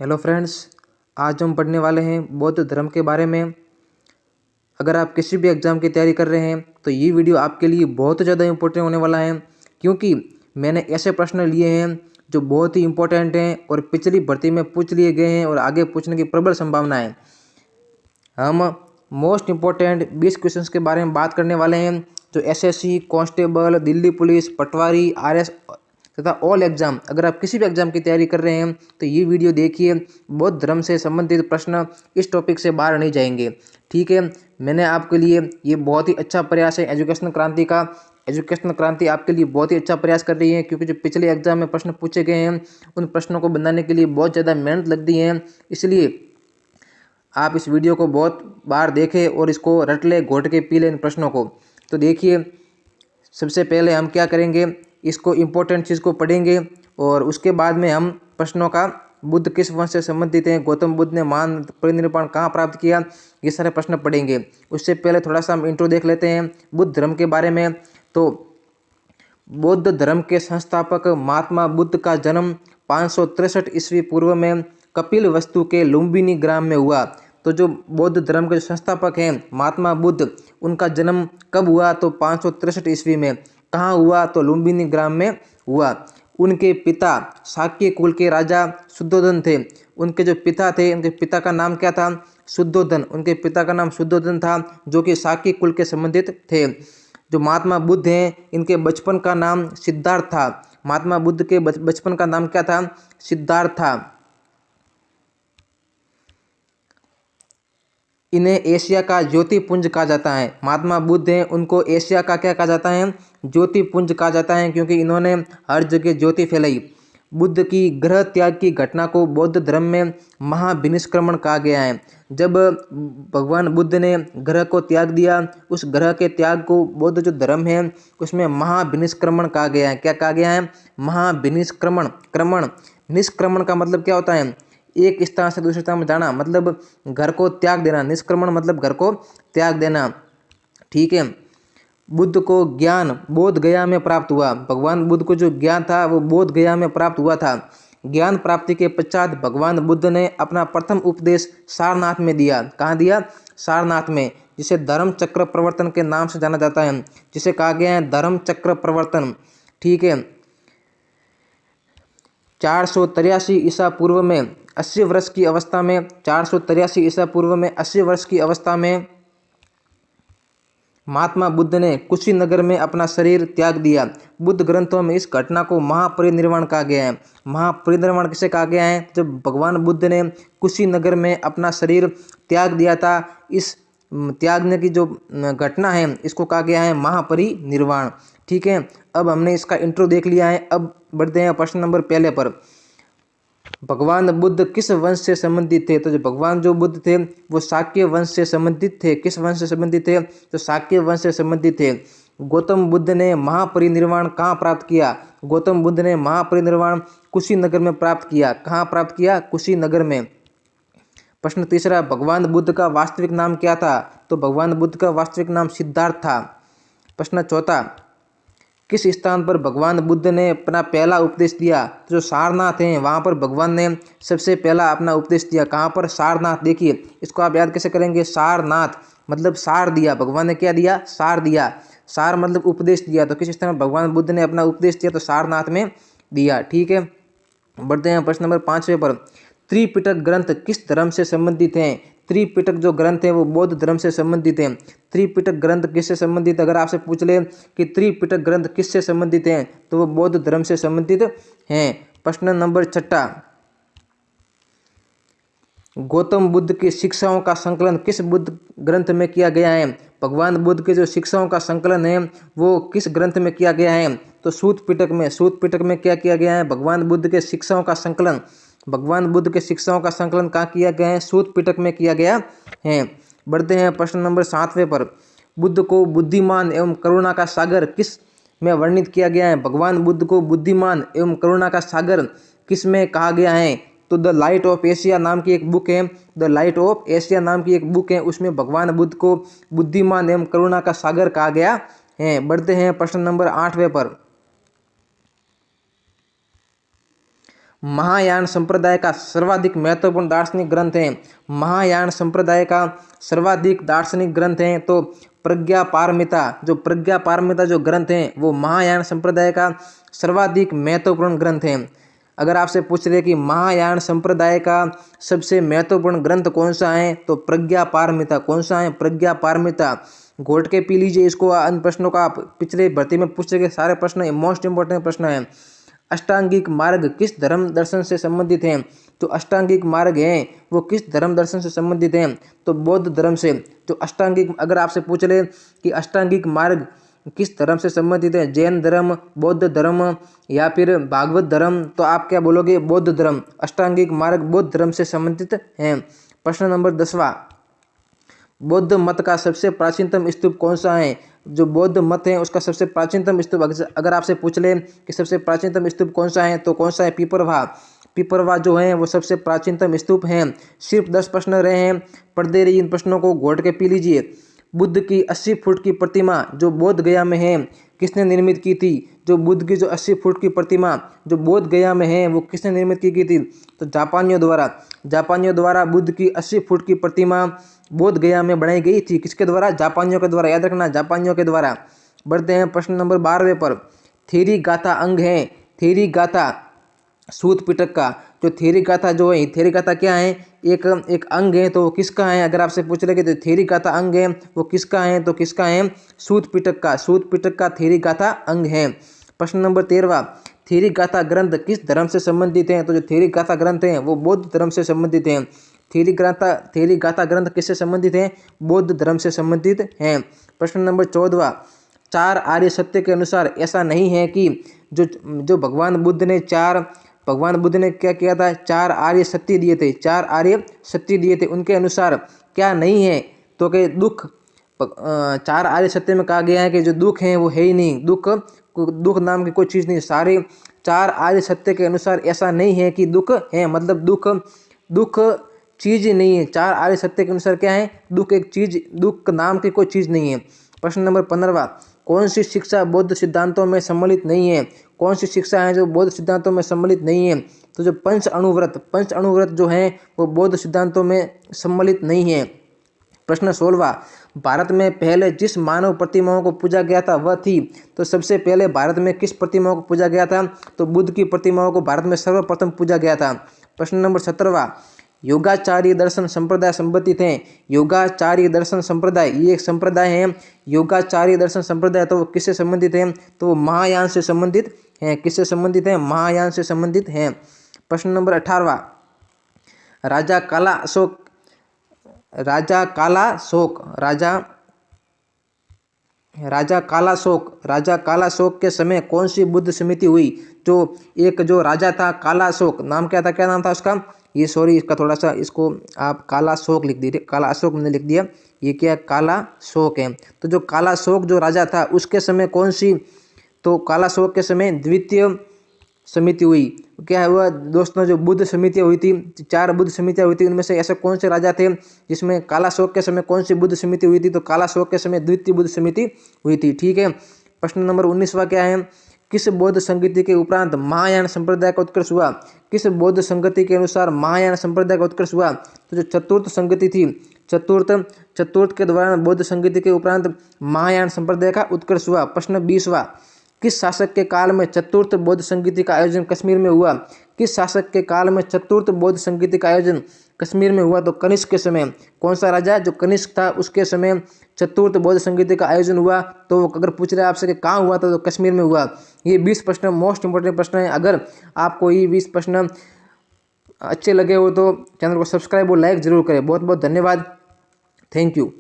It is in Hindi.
हेलो फ्रेंड्स, आज हम पढ़ने वाले हैं बौद्ध धर्म के बारे में। अगर आप किसी भी एग्ज़ाम की तैयारी कर रहे हैं तो ये वीडियो आपके लिए बहुत ज़्यादा इम्पोर्टेंट होने वाला है, क्योंकि मैंने ऐसे प्रश्न लिए हैं जो बहुत ही इम्पोर्टेंट हैं और पिछली भर्ती में पूछ लिए गए हैं और आगे पूछने की प्रबल संभावना है। हम मोस्ट इम्पोर्टेंट 20 क्वेश्चंस के बारे में बात करने वाले हैं जो एसएससी, कांस्टेबल, दिल्ली पुलिस, पटवारी, आरएस तथा ऑल एग्जाम, अगर आप किसी भी एग्जाम की तैयारी कर रहे हैं तो ये वीडियो देखिए। बौद्ध धर्म से संबंधित प्रश्न इस टॉपिक से बाहर नहीं जाएंगे, ठीक है। मैंने आपके लिए ये बहुत ही अच्छा प्रयास है एजुकेशनल क्रांति का। एजुकेशनल क्रांति आपके लिए बहुत ही अच्छा प्रयास कर रही है, क्योंकि जो पिछले एग्जाम में प्रश्न पूछे गए हैं उन प्रश्नों को बनाने के लिए बहुत ज़्यादा मेहनत लगती है। इसलिए आप इस वीडियो को बहुत बार देखें और इसको रट ले, घोट के पी लें इन प्रश्नों को। तो देखिए, सबसे पहले हम क्या करेंगे, इसको इम्पोर्टेंट चीज़ को पढ़ेंगे और उसके बाद में हम प्रश्नों का बुद्ध किस वंश से संबंधित हैं, गौतम बुद्ध ने महान परिनिर्वाण कहाँ प्राप्त किया, ये सारे प्रश्न पढ़ेंगे। उससे पहले थोड़ा सा हम इंट्रो देख लेते हैं बुद्ध धर्म के बारे में। तो बौद्ध धर्म के संस्थापक महात्मा बुद्ध का जन्म 563 ईस्वी पूर्व में कपिल वस्तु के लुम्बिनी ग्राम में हुआ। तो जो बौद्ध धर्म के संस्थापक हैं महात्मा बुद्ध, उनका जन्म कब हुआ तो 563 ईस्वी में। कहाँ हुआ तो लुम्बिनी ग्राम में हुआ। उनके पिता शाक्य कुल के राजा शुद्धोधन थे। उनके जो पिता थे, उनके पिता का नाम क्या था, शुद्धोधन। उनके पिता का नाम शुद्धोधन था, जो कि शाक्य कुल के संबंधित थे। जो महात्मा बुद्ध हैं, इनके बचपन का नाम सिद्धार्थ था। महात्मा बुद्ध के बचपन का नाम क्या था, सिद्धार्थ था। इन्हें एशिया का ज्योतिपुंज कहा जाता है। महात्मा बुद्ध हैं, उनको एशिया का क्या कहा जाता है, ज्योतिपुंज कहा जाता है, क्योंकि इन्होंने हर जगह ज्योति फैलाई। बुद्ध की ग्रह त्याग की घटना को बौद्ध धर्म में महाविनिष्क्रमण कहा गया है। जब भगवान बुद्ध ने ग्रह को त्याग दिया, उस ग्रह के त्याग को बौद्ध जो धर्म है उसमें महाविनिष्क्रमण कहा गया है। क्या कहा गया है, महाविनिष्क्रमण। क्रमण, निष्क्रमण का मतलब क्या होता है, एक स्थान से दूसरे स्थान में जाना, मतलब घर को त्याग देना। निष्क्रमण मतलब घर को त्याग देना, ठीक है। बुद्ध को ज्ञान बोध गया में प्राप्त हुआ। भगवान बुद्ध को जो ज्ञान था वो बोध गया में प्राप्त हुआ था। ज्ञान प्राप्ति के पश्चात भगवान बुद्ध ने अपना प्रथम उपदेश सारनाथ में दिया। कहाँ दिया, सारनाथ में, जिसे धर्म चक्र प्रवर्तन के नाम से जाना जाता है, जिसे कहा गया है धर्म चक्र प्रवर्तन, ठीक है। 483 ईसा पूर्व में 80 वर्ष की अवस्था में, 483 ईसा पूर्व में 80 वर्ष की अवस्था में महात्मा बुद्ध ने कुशीनगर में अपना शरीर त्याग दिया। बुद्ध ग्रंथों में इस घटना को महापरिनिर्वाण कहा गया है। महापरिनिर्वाण किसे कहा गया है, जब भगवान बुद्ध ने कुशीनगर में अपना शरीर त्याग दिया था। इस त्यागने की जो घटना है इसको कहा गया है महापरिनिर्वाण, ठीक है। अब हमने इसका इंट्रो देख लिया है। अब बढ़ते हैं प्रश्न नंबर पहले पर। भगवान बुद्ध किस वंश से संबंधित थे, तो जो भगवान जो बुद्ध थे वो शाक्य वंश से संबंधित थे। किस वंश से संबंधित थे, तो शाक्य वंश से संबंधित थे। गौतम बुद्ध ने महापरिनिर्वाण कहाँ प्राप्त किया, गौतम बुद्ध ने महापरिनिर्वाण कुशीनगर में प्राप्त किया। कहाँ प्राप्त किया, कुशीनगर में। प्रश्न तीसरा, भगवान बुद्ध का वास्तविक नाम क्या था, तो भगवान बुद्ध का वास्तविक नाम सिद्धार्थ था। प्रश्न चौथा, किस स्थान पर भगवान बुद्ध ने अपना पहला उपदेश दिया, तो जो सारनाथ हैं वहाँ पर भगवान ने सबसे पहला अपना उपदेश दिया। कहाँ पर, सारनाथ। देखिए इसको आप याद कैसे करेंगे, सारनाथ मतलब सार दिया। भगवान ने क्या दिया, सार दिया। सार मतलब उपदेश दिया। तो किस स्थान पर भगवान बुद्ध ने अपना उपदेश दिया, तो सारनाथ में दिया, ठीक है। बढ़ते हैं प्रश्न नंबर 5वें पर। त्रिपिटक ग्रंथ किस धर्म से संबंधित हैं। त्रिपिटक जो ग्रंथ है वो बौद्ध धर्म से संबंधित हैं। त्रिपिटक ग्रंथ किससे संबंधित, अगर आपसे पूछ ले कि त्रिपिटक ग्रंथ किससे संबंधित हैं, तो वो बौद्ध धर्म से संबंधित हैं। प्रश्न नंबर 6, गौतम बुद्ध की शिक्षाओं का संकलन किस बुद्ध ग्रंथ में किया गया है। भगवान बुद्ध के जो शिक्षाओं का संकलन है वो किस ग्रंथ में किया गया है, तो सूत पिटक में। सूत पिटक में क्या किया गया है, भगवान बुद्ध के शिक्षाओं का संकलन। भगवान बुद्ध के शिक्षाओं का संकलन कहाँ किया गया है, सूत पिटक में किया गया है। बढ़ते हैं प्रश्न नंबर 7वें पर। बुद्ध को बुद्धिमान एवं करुणा का सागर किस में वर्णित किया गया है। भगवान बुद्ध को बुद्धिमान एवं करुणा का सागर किस में कहा गया है, तो द लाइट ऑफ एशिया नाम की एक बुक है। द लाइट ऑफ एशिया नाम की एक बुक है, उसमें भगवान बुद्ध को बुद्धिमान एवं करुणा का सागर कहा गया है। बढ़ते हैं प्रश्न नंबर 8वें पर। महायान संप्रदाय का सर्वाधिक महत्वपूर्ण दार्शनिक ग्रंथ है। महायान संप्रदाय का सर्वाधिक दार्शनिक ग्रंथ है तो प्रज्ञा पारमिता, जो प्रज्ञा पारमिता जो ग्रंथ है वो महायान संप्रदाय का सर्वाधिक महत्वपूर्ण ग्रंथ है। अगर आपसे पूछ रहे कि महायान संप्रदाय का सबसे महत्वपूर्ण ग्रंथ कौन सा है तो प्रज्ञा पारमिता। कौन सा है? प्रज्ञा पारमिता। घोट के पी लीजिए इसको। इन प्रश्नों का पिछले भर्ती में पूछे गए सारे प्रश्न मोस्ट इंपोर्टेंट प्रश्न है। अष्टांगिक मार्ग किस धर्म दर्शन से संबंधित हैं? जो अष्टांगिक मार्ग हैं वो किस धर्म दर्शन से संबंधित हैं? तो बौद्ध धर्म से। जो अष्टांगिक, अगर आपसे पूछ ले कि अष्टांगिक मार्ग किस धर्म से संबंधित है, जैन धर्म, बौद्ध धर्म या फिर भागवत धर्म, तो आप क्या बोलोगे? बौद्ध धर्म। अष्टांगिक मार्ग बौद्ध धर्म से संबंधित है। प्रश्न नंबर 10वां, बौद्ध मत का सबसे प्राचीनतम स्तूप कौन सा है? जो बौद्ध मत है उसका सबसे प्राचीनतम स्तूप, अगर आपसे पूछ ले कि सबसे प्राचीनतम स्तूप कौन सा है तो कौन सा है? पिपरवा। पिपरवा जो है वो सबसे प्राचीनतम स्तूप हैं। सिर्फ 10 प्रश्न रहे हैं, पढ़ दे रही इन प्रश्नों को घोट के पी लीजिए। बुद्ध की 80 फुट की प्रतिमा जो बोध गया में है किसने निर्मित की थी? जो बुद्ध की जो 80 फुट की प्रतिमा जो बोध गया में है वो किसने निर्मित की थी? तो जापानियों द्वारा। जापानियों द्वारा बुद्ध की 80 फुट की प्रतिमा बोध गया में बनाई गई थी। किसके द्वारा? जापानियों के द्वारा। याद रखना, जापानियों के द्वारा। बढ़ते हैं प्रश्न नंबर 12वें पर। थेरी गाथा अंग है। थेरी गाथा सूत पिटक का। जो थेरी गाथा जो है, थेरी गाथा क्या है? एक अंग है, तो वो किसका है? अगर आपसे पूछ लगे तो थेरी गाथा अंग है वो किसका है? तो किसका है? सूत पिटक का। सूत पिटक का थेरी गाथा अंग है। प्रश्न नंबर 13वां, थेरी गाथा ग्रंथ किस धर्म से संबंधित है? तो जो थेरी गाथा ग्रंथ है वो बौद्ध धर्म से संबंधित है। थेरी गाथा ग्रंथ किससे संबंधित है? बौद्ध धर्म से संबंधित है। प्रश्न नंबर 14वां, 4 आर्य सत्य के अनुसार ऐसा नहीं है कि जो भगवान बुद्ध ने क्या किया था? 4 आर्य सत्य दिए थे। 4 आर्य सत्य दिए थे, उनके अनुसार क्या नहीं है? तो कि दुख, 4 आर्य सत्य में कहा गया है कि जो दुख है वो है ही नहीं। दुख नाम की कोई चीज़ नहीं। सारे 4 आर्य सत्य के अनुसार ऐसा नहीं है कि दुख है, मतलब दुख चीज़ नहीं है। 4 आर्य सत्य के अनुसार क्या है? दुख एक चीज, दुख नाम की कोई चीज़ नहीं है। प्रश्न नंबर 15वां, कौन सी शिक्षा बौद्ध सिद्धांतों में सम्मिलित नहीं है? कौन सी शिक्षा है जो बौद्ध सिद्धांतों में सम्मिलित नहीं है? तो जो पंच अणुव्रत जो है वो बौद्ध सिद्धांतों में सम्मिलित नहीं है। प्रश्न 16वां, भारत में पहले जिस मानव प्रतिमाओं को पूजा गया था वह थी? तो सबसे पहले भारत में किस प्रतिमाओं को पूजा गया था? तो बुद्ध की प्रतिमाओं को भारत में सर्वप्रथम पूजा गया था। प्रश्न नंबर 17वां, योगाचार्य दर्शन संप्रदाय संबंधित हैं। योगाचार्य दर्शन संप्रदाय ये एक संप्रदाय है। योगाचार्य दर्शन संप्रदाय तो वो किससे संबंधित है? तो वो महायान से संबंधित है। किससे संबंधित है? महायान से संबंधित है। प्रश्न नंबर 18वां, राजा कालाशोक के समय कौन सी बुद्ध समिति हुई? जो राजा था कालाशोक, नाम क्या था? क्या नाम था उसका? ये सॉरी, इसका थोड़ा सा, इसको आप कालाशोक लिख दीजिए। कालाशोक मैंने लिख दिया, ये क्या? कालाशोक है। तो जो कालाशोक जो राजा था उसके समय कौन सी? तो कालाशोक के समय द्वितीय समिति हुई। क्या हुआ दोस्तों? जो बुद्ध समितियाँ हुई थी, 4 बुद्ध समितियाँ हुई थी, उनमें से ऐसे कौन से राजा थे जिसमें कालाशोक के समय कौन सी बुद्ध समिति हुई थी? तो कालाशोक के समय द्वितीय बुद्ध समिति हुई थी। ठीक है। प्रश्न नंबर 19वां क्या है? किस बौद्ध संगति के उपरांत महायान संप्रदाय का उत्कर्ष हुआ? किस बौद्ध संगति के अनुसार महायान संप्रदाय का उत्कर्ष हुआ? तो जो चतुर्थ संगति थी, चतुर्थ के दौरान बौद्ध संगति के उपरांत महायान संप्रदाय का उत्कर्ष हुआ। प्रश्न 20वां, किस शासक के काल में चतुर्थ बौद्ध संगति का आयोजन कश्मीर में हुआ? किस शासक के काल में चतुर्थ बौद्ध संगति का आयोजन कश्मीर में हुआ? तो कनिष्क के समय। कौन सा राजा? जो कनिष्क था उसके समय चतुर्थ बौद्ध संगति का आयोजन हुआ। तो अगर पूछ रहे आपसे कि कहाँ हुआ था, तो कश्मीर में हुआ। ये 20 प्रश्न मोस्ट इंपोर्टेंट प्रश्न है। अगर आपको ये 20 प्रश्न अच्छे लगे हो तो चैनल को सब्सक्राइब और लाइक जरूर करें। बहुत बहुत धन्यवाद। Thank you.